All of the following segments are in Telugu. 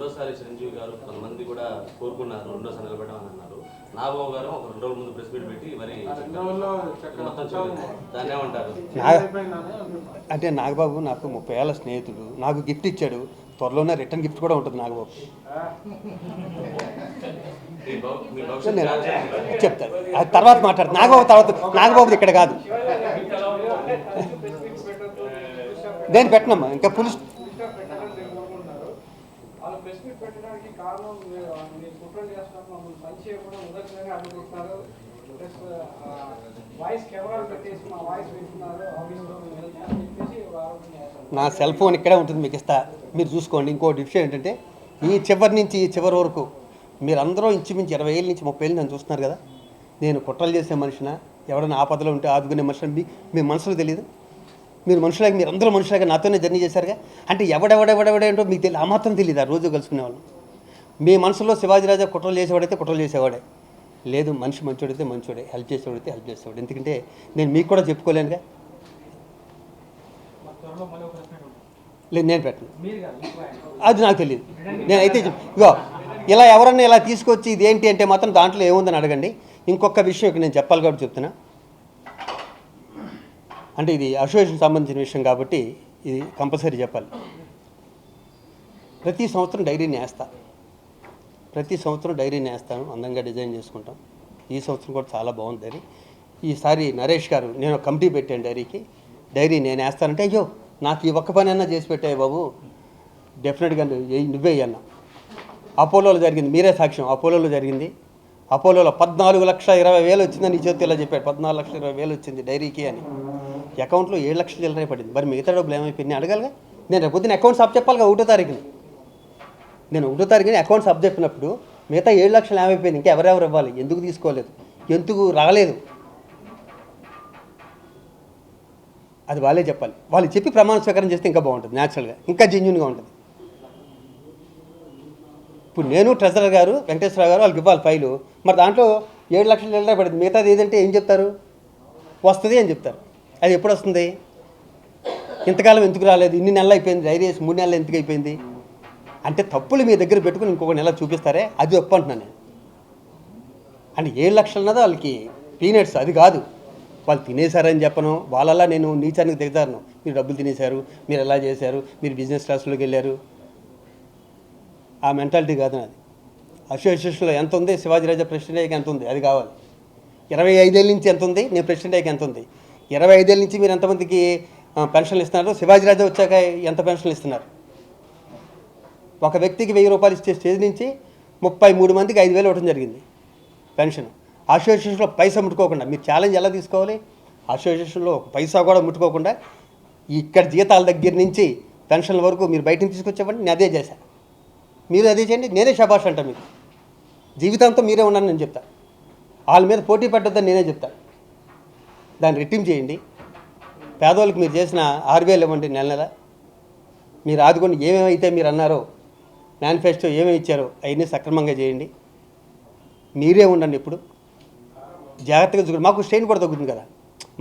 రెండోసారి చిరంజీవి గారు కొంతమంది కూడా కోరుకున్నారు రెండోసారి నిలబెట్టమని అన్నారు. నాగబాబు గారు ఒక 2 రోజుల ముందు ప్రెస్ మీట్ పెట్టి మరి మొత్తం చెప్పారు. దాన్ని ఏమంటారు? అంటే నాగబాబు నాకు 30 ఏళ్ళ స్నేహితుడు, నాకు గిఫ్ట్ ఇచ్చాడు. త్వరలోనే రిటర్న్ గిఫ్ట్ కూడా ఉంటుంది నాగబాబు. చెప్తారు అది తర్వాత మాట్లాడు. నాగబాబుది ఇక్కడ కాదు. నేను పెట్టనమ్మా ఇంకా పులిస్ నా సెల్ ఫోన్ ఇక్కడే ఉంటుంది, మీకు ఇస్తా, మీరు చూసుకోండి. ఇంకోటి విషయం ఏంటంటే ఈ చివరి నుంచి ఈ చివరి వరకు మీరందరూ ఇంచుమించు 20 ఏళ్ళ నుంచి 30 ఏళ్ళు నన్ను చూస్తున్నారు కదా. నేను కుట్రలు చేసే మనిషిన, ఎవరైనా ఆపదలో ఉంటే ఆదుకునే మనిషిని మీ మనసులో తెలియదు. మీరు మనుషులాగా, మీరు అందరూ మనుషులాగా నాతోనే జర్నీ చేశారుగా. అంటే ఎవడెవడెవడెవడేంటో మీకు తెలియదు, ఆ మాత్రం తెలియదు. ఆ రోజు కలుసుకునేవాళ్ళు. మీ మనసులో శివాజీరాజా కుట్రలు చేసేవాడైతే కుట్రలు చేసేవాడే, లేదు మనిషి మంచోడైతే మంచోడే, హెల్ప్ చేసేవాడైతే హెల్ప్ చేసేవాడు. ఎందుకంటే నేను మీకు కూడా చెప్పుకోలేనుగా. లేదు నేను పెట్టను, అది నాకు తెలియదు. నేనైతే ఇగో ఇలా ఎవరన్నా ఇలా తీసుకొచ్చి ఇదేంటి అంటే మాత్రం దాంట్లో ఏముందని అడగండి. ఇంకొక విషయం ఇక్కడ నేను చెప్పాలి కాబట్టి చెప్తున్నా. అంటే ఇది అసోసియేషన్ సంబంధించిన విషయం కాబట్టి ఇది కంపల్సరీ చెప్పాలి. ప్రతి సంవత్సరం డైరీని వేస్తాను, అందంగా డిజైన్ చేసుకుంటాం. ఈ సంవత్సరం కూడా చాలా బాగుంది డైరీ. ఈసారి నరేష్ గారు నేను కమిటీ పెట్టాను డైరీ నేను వేస్తానంటే, అయ్యో నాకు ఈ ఒక్క పని అన్నా చేసి పెట్టాయి బాబు, డెఫినెట్గా నువ్వే అన్నా. అపోలోలో జరిగింది, మీరే సాక్ష్యం. అపోలోలో జరిగింది. అపోలోలో 14,20,000 వచ్చిందని నీ చేతి ఇలా చెప్పాడు. 14,20,000 వచ్చింది డైరీకి అని. అకౌంట్లో 7 లక్షలు చిల్లర పడింది. మరి మిగతా డబ్బులు ఏమైపోయింది అడగాలిగా. నేను రేపు పొద్దున్న అకౌంట్స్ అప్ చెప్పాలిగా. 1వ తారీఖుని నేను 1వ తారీఖుని అకౌంట్స్ అప్ చెప్పినప్పుడు మిగతా 7 లక్షలు ఏమైపోయింది, ఇంకా ఎవరెవరు ఇవ్వాలి, ఎందుకు తీసుకోలేదు, ఎందుకు రాలేదు, అది వాళ్ళే చెప్పాలి. వాళ్ళు చెప్పి ప్రమాణ స్వీకారం చేస్తే ఇంకా బాగుంటుంది, న్యాచురల్గా ఇంకా జెన్యూన్గా ఉంటుంది. ఇప్పుడు నేను ట్రెజరర్ గారు వెంకటేశ్వరరావు గారు వాళ్ళకి ఇవ్వాలి ఫైలు. మరి దాంట్లో 7 లక్షలు చిల్లర పడింది. మిగతాది ఏదంటే ఏం చెప్తారు, వస్తుంది అని చెప్తారు. అది ఎప్పుడు వస్తుంది, ఇంతకాలం ఎందుకు రాలేదు, ఇన్ని నెలలు అయిపోయింది, డైరీ వేసి 3 నెలలు ఎందుకు అయిపోయింది అంటే తప్పులు మీ దగ్గర పెట్టుకుని ఇంకొక నెల చూపిస్తారే, అది ఒప్పు అంటున్నాను నేను. అంటే 7 లక్షలు అన్నది వాళ్ళకి పీనట్స్, అది కాదు. వాళ్ళు తినేశారని చెప్పను, వాళ్ళలా నేను నీచానికి దిగుతాను. మీరు డబ్బులు తినేశారు, మీరు ఎలా చేశారు, మీరు బిజినెస్ క్లాస్లోకి వెళ్ళారు, ఆ మెంటాలిటీ కాదు నాది. అసోసియేషన్లో ఎంత ఉంది, శివాజీరాజా ప్రెసిడెంట్ అయ్యాక ఎంత ఉంది, అది కావాలి. 25 ఏళ్ళ నుంచి ఎంత ఉంది, నేను ప్రెసిడెంట్ అయ్యాక ఎంత ఉంది. 25 ఏళ్ళ నుంచి మీరు ఎంతమందికి పెన్షన్లు ఇస్తున్నారు, శివాజీరాజా వచ్చాక ఎంత పెన్షన్లు ఇస్తున్నారు. ఒక వ్యక్తికి 1000 రూపాయలు ఇచ్చే స్టేజ్ నుంచి 33 మందికి 5,000 ఇవ్వడం జరిగింది పెన్షన్. అసోసియేషన్లో పైసా ముట్టుకోకుండా మీరు ఛాలెంజ్ ఎలా తీసుకోవాలి. అసోసియేషన్లో ఒక పైసా కూడా ముట్టుకోకుండా ఇక్కడ జీతాల దగ్గర నుంచి పెన్షన్ల వరకు మీరు బయట నుంచి తీసుకొచ్చేవ్వండి, నేను అదే చేశాను. మీరు అదే చేయండి, నేనే శభాష్ అంటా. మీకు జీవితంతో మీరే ఉన్నాను నేను చెప్తా. వాళ్ళ మీద పోటీ పడ్డొద్దని నేనే చెప్తా. దాన్ని రెట్టింపు చేయండి. పేదవాళ్ళకి మీరు చేసిన 6,000 ఇవ్వండి నెల. మీరు ఆదుకొని ఏమేమైతే మీరు అన్నారో, మేనిఫెస్టో ఏమేమి ఇచ్చారో అవన్నీ సక్రమంగా చేయండి. మీరే ఉండండి. ఇప్పుడు జాగ్రత్తగా చూడండి. మాకు స్ట్రెయిన్ కూడా తగ్గుతుంది కదా.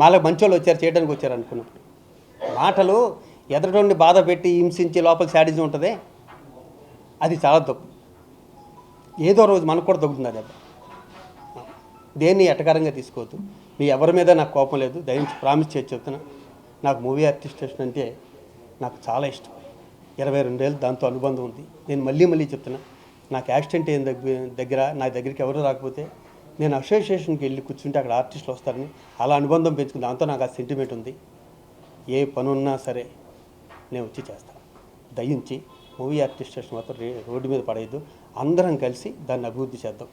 మాలో మంచోళ్ళు వచ్చారు, చేయడానికి వచ్చారు అనుకున్నప్పుడు మాటలు ఎదటోడిని బాధ పెట్టి హింసించి లోపల శాడిజం ఉంటుంది, అది చాలా తప్పు. ఏదో రోజు మనకు కూడా తగ్గుతుంది అది. దేన్ని ఎటకారంగా తీసుకోవద్దు. మీ ఎవరి మీద నాకు కోపం లేదు, దయించి ప్రామిస్ చేసి చెప్తున్నా. నాకు మూవీ ఆర్టిస్టేషన్ అంటే నాకు చాలా ఇష్టం. 22 ఏళ్ళు దాంతో అనుబంధం ఉంది. నేను మళ్ళీ చెప్తున్నా, నాకు యాక్సిడెంట్ అయిన దగ్గర నా దగ్గరికి ఎవరు రాకపోతే నేను అసోసియేషన్కి వెళ్ళి కూర్చుంటే అక్కడ ఆర్టిస్టులు వస్తారని అలా అనుబంధం పెంచుకుని దాంతో నాకు ఆ సెంటిమెంట్ ఉంది. ఏ పని ఉన్నా సరే నేను వచ్చి చేస్తాను. దయించి మూవీ ఆర్టిస్టేషన్ మాత్రం రోడ్డు మీద పడేయద్దు. అందరం కలిసి దాన్ని అభివృద్ధి చేద్దాం.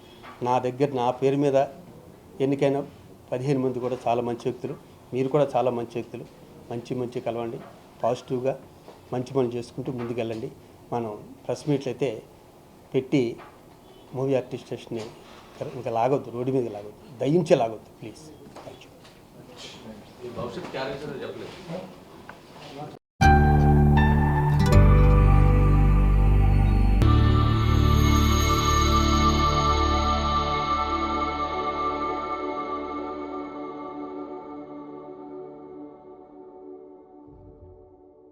నా పేరు మీద ఎన్నికైన 15 మంది కూడా చాలా మంచి వ్యక్తులు. మీరు కూడా చాలా మంచి వ్యక్తులు. మంచి కలవండి. పాజిటివ్గా మంచి పనులు చేసుకుంటూ ముందుకెళ్ళండి. మనం ప్రెస్ మీట్లు అయితే పెట్టి మూవీ ఆర్టిస్టేషన్ని ఇంకా లాగొద్దు, రోడ్డు మీద లాగొద్దు, దయించే లాగొద్దు ప్లీజ్. Thank you.